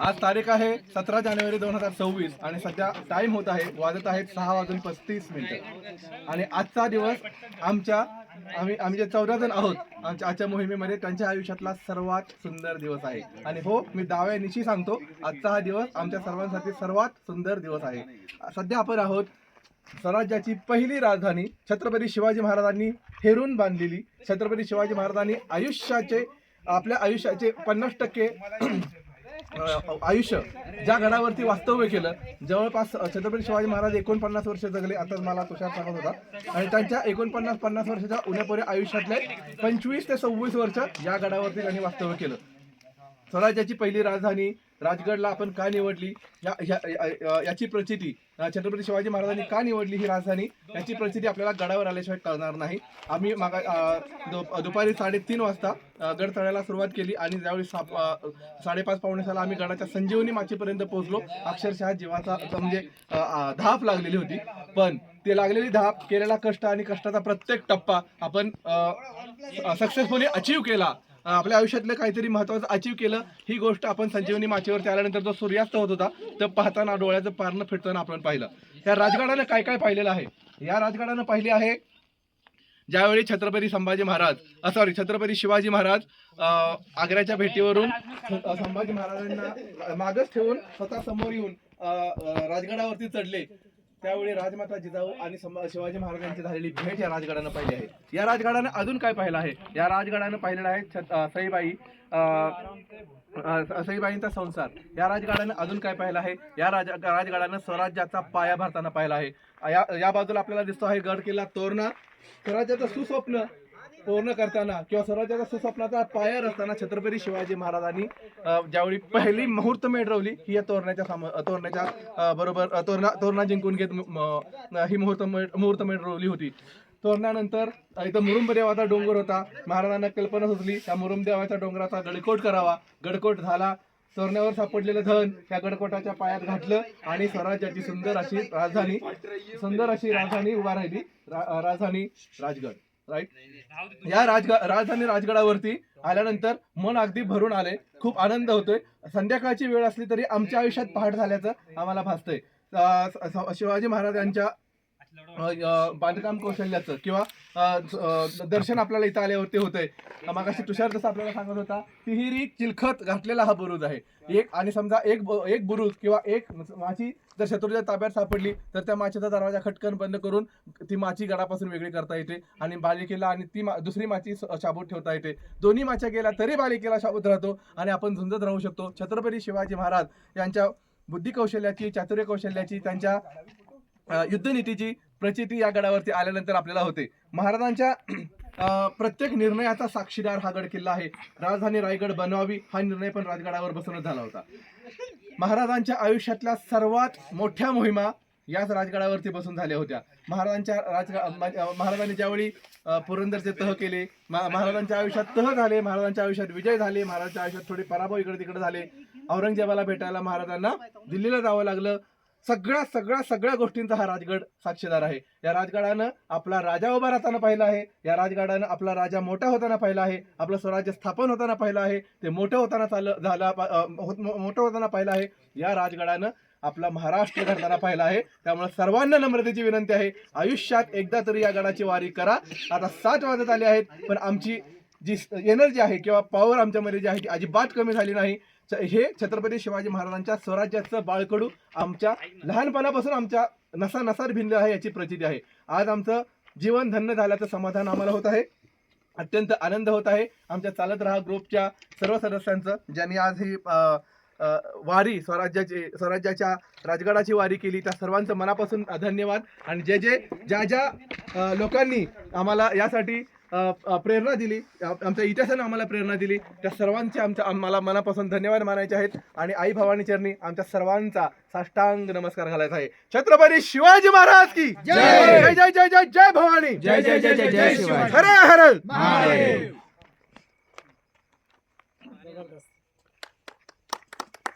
आज तारीख आहे 17 जानेवारी 2026 आणि सध्या टाइम होत आहे, वाजत आहेत 6:35 आणि आजचा दिवस आम्ही जे 14 जण आहोत आजच्या मोहिमेमध्ये त्यांच्या आयुष्यातला सर्वात सुंदर दिवस आहे. आणि हो, मी दाव्यानिशी सांगतो, आजचा हा दिवस आमच्या सर्वांसाठी सर्वात सुंदर दिवस आहे. सध्या आपण आहोत स्वराज्याची पहिली राजधानी छत्रपती शिवाजी महाराजांनी हेरून बांधलेली, छत्रपती शिवाजी महाराजांनी आपल्या आयुष्याचे 50% आयुष्य ज्या गडावरती वास्तव्य केलं. जवळपास छत्रपती शिवाजी महाराज 49 वर्ष जगले, आता मला तुषार सांगत होता. आणि त्यांच्या 49-50 वर्षाच्या उन्हापुरे आयुष्यातले 25 ते 26 वर्ष या गडावरती त्यांनी वास्तव्य केलं. स्वराज्याची पहिली राजधानी राजगडला आपण का निवडली याची प्रचिती, छत्रपती शिवाजी महाराजांनी का निवडली ही राजधानी याची प्रचिती आपल्याला गडावर आल्याशिवाय कळणार नाही. आम्ही दुपारी 3:30 वाजता गड चढायला सुरुवात केली आणि ज्यावेळी 5:30-5:45 आम्ही गडाच्या संजीवनी माचीपर्यंत पोहोचलो. अक्षरशः जीवाचा म्हणजे धाप लागलेली होती, पण ते लागलेली धाप, केलेला कष्ट आणि कष्टाचा प्रत्येक टप्पा आपण सक्सेसफुली अचीव केला. आपल्या आयुष्यातलं काहीतरी महत्त्वाचं अचीव केलं. ही गोष्ट आपण संजीवनी माचीवरती आल्यानंतर जो सूर्यास्त होत होता तर पाहताना डोळ्याचं पारणं फिरताना आपण पाहिलं. या राजगडानं काय काय पाहिलेलं आहे. या राजगडानं पाहिले आहे ज्यावेळी छत्रपती शिवाजी महाराज आग्र्याच्या भेटीवरून संभाजी महाराजांना मागच ठेवून स्वतः समोर येऊन राजगडावरती चढले, त्यावेळी राजमाता जिजाऊ आणि शिवाजी महाराजांची झालेली भेट या राजगडानं पाहिली आहे. या राजगडानं अजून काय पाहिलं आहे. या राजगडानं पाहिलेलं आहे सईबाईंचा संसार. या राजगडानं अजून काय पाहिलं आहे. या राजगडानं स्वराज्याचा पाया भरताना पाहिला आहे. या बाजूला आपल्याला दिसतो आहे गड किल्ला तोरणा. स्वराज्याचं सुस्वप्न पूर्ण करताना किंवा स्वराज्याच्या सुस्वप्नाचा पाया रचताना छत्रपती शिवाजी महाराजांनी ज्यावेळी पहिली मुहूर्तमेढ रोवली ही या तोरणाच्या बरोबर तोरणा जिंकून घेत ही मुहूर्तमेढ रोवली होती. तोरणानंतर इथं मुरुंबदेवाचा डोंगर होता. महाराजांना कल्पना सुचली त्या मुरुंबदेवाच्या डोंगराचा गडकोट करावा. गडकोट झाला. तोरण्यावर सापडलेलं धन या गडकोटाच्या पायात घातलं आणि स्वराज्याची सुंदर अशी राजधानी उभा राहिली. राजधानी राजगड. राईट. या राजधानी राजगडावरती आल्यानंतर मन अगदी भरून आले. खूप आनंद होतोय. संध्याकाळची वेळ असली तरी आमच्या आयुष्यात पहाट झाल्याचं आम्हाला भासतंय. शिवाजी महाराजांच्या बांधकाम कौशल्याचं किंवा दर्शन आपल्याला इथं आल्यावरती होतंय. मागाशी तुषार जसं आपल्याला सांगत होता, तिहेरी चिलखत घातलेला हा बुरुज आहे. आणि समजा एक बुरुज किंवा एक माची जर शत्रूच्या ताब्यात सापडली तर त्या माचीचा दरवाजा खटकन बंद करून ती माची गडापासून वेगळी करता येते आणि बालिकेला आणि ती दुसरी माची शाबूत ठेवता येते. दोन्ही माच्या गेल्या तरी बालिकेला शाबूत राहतो आणि आपण झुंजत राहू शकतो. छत्रपती शिवाजी महाराज यांच्या बुद्धी कौशल्याची, चातुर्य कौशल्याची, त्यांच्या युद्धनीतीची प्रचिती या गडावरती आल्यानंतर आपल्याला होते. महाराजांच्या प्रत्येक निर्णयाचा साक्षीदार हा गड किल्ला आहे. राजधानी रायगड बनवावी हा निर्णय पण राजगडावर बसवण्यात झाला होता. महाराजांच्या आयुष्यातल्या सर्वात मोठ्या मोहिमा याच राजगडावरती बसून झाल्या होत्या. महाराजांनी ज्यावेळी पुरंदरचे तह केले, महाराजांच्या आयुष्यात तह झाले, महाराजांच्या आयुष्यात विजय झाले, महाराजांच्या आयुष्यात थोडे पराभव इकडे तिकडे झाले. औरंगजेबाला भेटायला महाराजांना दिल्लीला जावं लागलं. सगळ्या गोष्टींचा हा राजगड साक्षीदार आहे. या राजगडानं आपला राजा उभा राहताना पाहिला आहे. या राजगडानं आपला राजा मोठा होताना पाहिला आहे. आपलं स्वराज्य स्थापन होताना पाहिलं आहे. ते मोठं होताना पाहिलं आहे. या राजगडानं आपला महाराष्ट्र घडताना पाहिला आहे. त्यामुळे सर्वांना नम्रतेची विनंती आहे, आयुष्यात एकदा तरी या गडाची वारी करा. आता 7 वाजत आले आहेत, पण आमची जी एनर्जी आहे किंवा पॉवर आमच्यामध्ये जी आहे ती अजिबात कमी झाली नाही. हे छत्रपती शिवाजी महाराजांच्या स्वराज्याचं बाळकडू आमच्या लहानपणापासून आमच्या नसानसात भिनलं आहे याची प्रचिती आहे. आज आमचं जीवन धन्य झाल्याचं समाधान आम्हाला होत आहे. अत्यंत आनंद होत आहे आमच्या चालत राहा ग्रुपच्या सर्व सदस्यांचं, ज्यांनी आज ही वारी स्वराज्याच्या राजगडाची वारी केली. त्या सर्वांचं मनापासून धन्यवाद. आणि ज्या लोकांनी आम्हाला यासाठी प्रेरणा दिली, आमच्या इतिहासानं आम्हाला प्रेरणा दिली, त्या सर्वांचे आम्हाला मनापासून धन्यवाद मानायचे आहेत. आणि आई भवानी चरणी आमच्या सर्वांचा साष्टांग नमस्कार घालायचा आहे. छत्रपती शिवाजी महाराज की जय. जय जय जय जय जय भवानी. जय जय जय जय जय शिवाजी. हर हर महादेव.